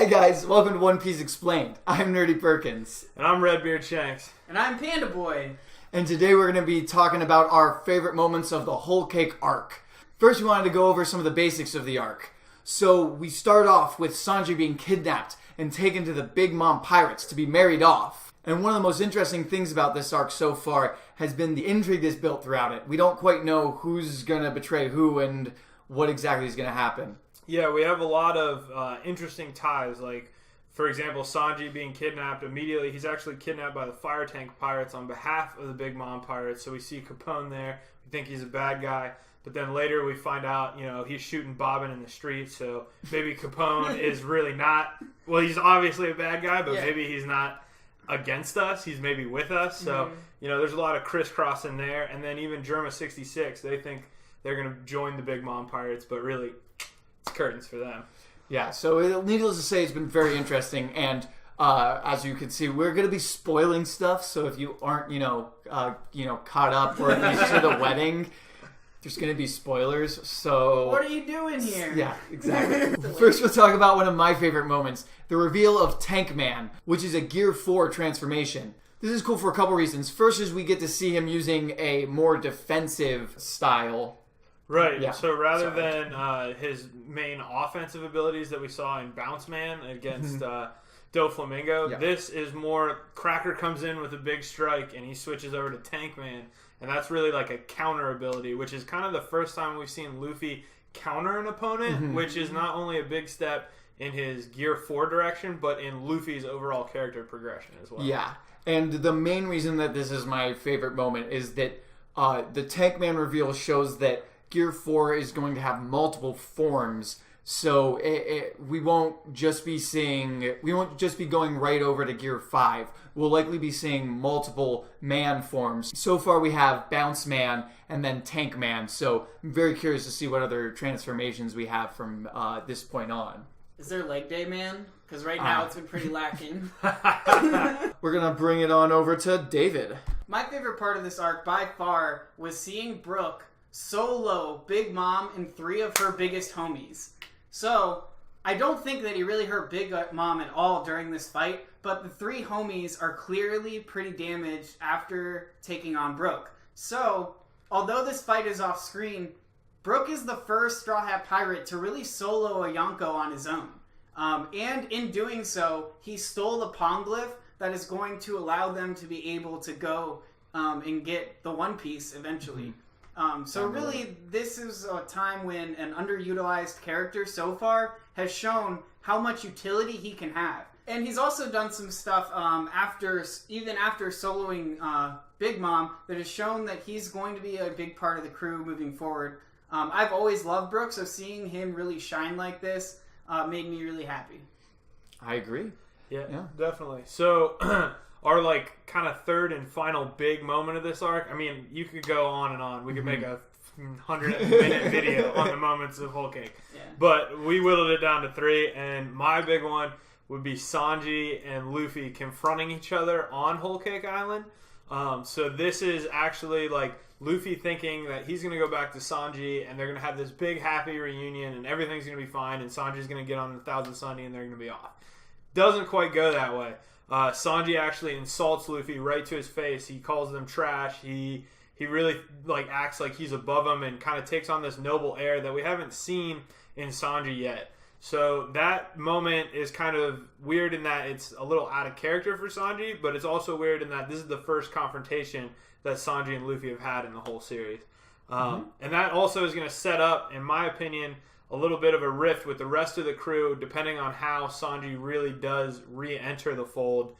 Hey guys, welcome to One Piece Explained. I'm Nerdy Perkins. And I'm Redbeard Shanks. And I'm Panda Boy. And today we're going to be talking about our favorite moments of the Whole Cake arc. First, we wanted to go over some of the basics of the arc. So we start off with Sanji being kidnapped and taken to the Big Mom Pirates to be married off. And one of the most interesting things about this arc so far has been the intrigue that's built throughout it. We don't quite know who's going to betray who and what exactly is going to happen. Yeah, we have a lot of interesting ties. Like, for example, Sanji being kidnapped immediately. He's actually kidnapped by the Fire Tank Pirates on behalf of the Big Mom Pirates. So we see Capone there. We think he's a bad guy. But then later we find out, he's shooting Bobbin in the street. So maybe Capone is really not... Well, he's obviously a bad guy, but maybe he's not against us. He's maybe with us. So, there's a lot of crisscrossing there. And then even Germa 66, they think they're going to join the Big Mom Pirates, but really... curtains for them. Yeah, so needless to say, it's been very interesting, and as you can see, we're going to be spoiling stuff, so if you aren't, caught up, or at least to the wedding, there's going to be spoilers, so... What are you doing here? Yeah, exactly. First, we'll talk about one of my favorite moments, the reveal of Tank Man, which is a Gear 4 transformation. This is cool for a couple reasons. First is we get to see him using a more defensive style. Right, yeah. So rather than his main offensive abilities that we saw in Bounce Man against Doflamingo, this is more Cracker comes in with a big strike and he switches over to Tank Man, and that's really like a counter ability, which is kind of the first time we've seen Luffy counter an opponent, which is not only a big step in his Gear 4 direction, but in Luffy's overall character progression as well. Yeah, and the main reason that this is my favorite moment is that the Tank Man reveal shows that Gear 4 is going to have multiple forms, so we won't just be going right over to Gear 5. We'll likely be seeing multiple man forms. So far we have Bounce Man and then Tank Man, so I'm very curious to see what other transformations we have from this point on. Is there Leg Day Man? Because right now it's been pretty lacking. We're going to bring it on over to David. My favorite part of this arc by far was seeing Brooke solo Big Mom and 3 of her biggest homies. So, I don't think that he really hurt Big Mom at all during this fight, but the 3 homies are clearly pretty damaged after taking on Brooke. So, although this fight is off screen, Brooke is the first Straw Hat Pirate to really solo a Yonko on his own. And in doing so, he stole the Poneglyph that is going to allow them to be able to go and get the One Piece eventually. So really, this is a time when an underutilized character so far has shown how much utility he can have. And he's also done some stuff after soloing Big Mom that has shown that he's going to be a big part of the crew moving forward. I've always loved Brooke, so seeing him really shine like this made me really happy. I agree. Yeah, definitely. So... our kind of third and final big moment of this arc. I mean, you could go on and on. We could make a 100-minute video on the moments of Whole Cake. Yeah. But we whittled it down to 3, and my big one would be Sanji and Luffy confronting each other on Whole Cake Island. So this is actually Luffy thinking that he's going to go back to Sanji and they're going to have this big happy reunion and everything's going to be fine and Sanji's going to get on the Thousand Sunny and they're going to be off. Doesn't quite go that way. Sanji actually insults Luffy right to his face. He calls them trash. He really acts like he's above him and kind of takes on this noble air that we haven't seen in Sanji yet. So that moment is kind of weird in that it's a little out of character for Sanji, but it's also weird in that this is the first confrontation that Sanji and Luffy have had in the whole series. And that also is going to set up, in my opinion, a little bit of a rift with the rest of the crew, depending on how Sanji really does re-enter the fold.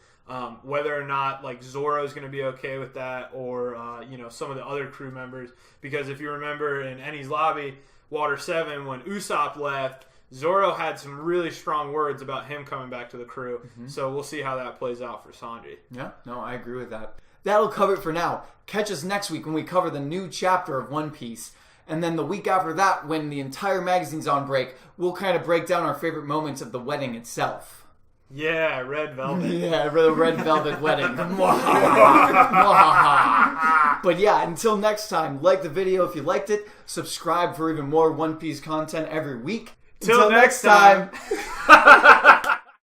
Whether or not Zoro is going to be okay with that, or some of the other crew members. Because if you remember in Eni's Lobby, Water 7, when Usopp left, Zoro had some really strong words about him coming back to the crew. So we'll see how that plays out for Sanji. Yeah, no, I agree with that. That'll cover it for now. Catch us next week when we cover the new chapter of One Piece. And then the week after that, when the entire magazine's on break, we'll kind of break down our favorite moments of the wedding itself. Yeah, Red Velvet. Yeah, the Red Velvet wedding. But yeah, until next time, like the video if you liked it, subscribe for even more One Piece content every week. Till next time.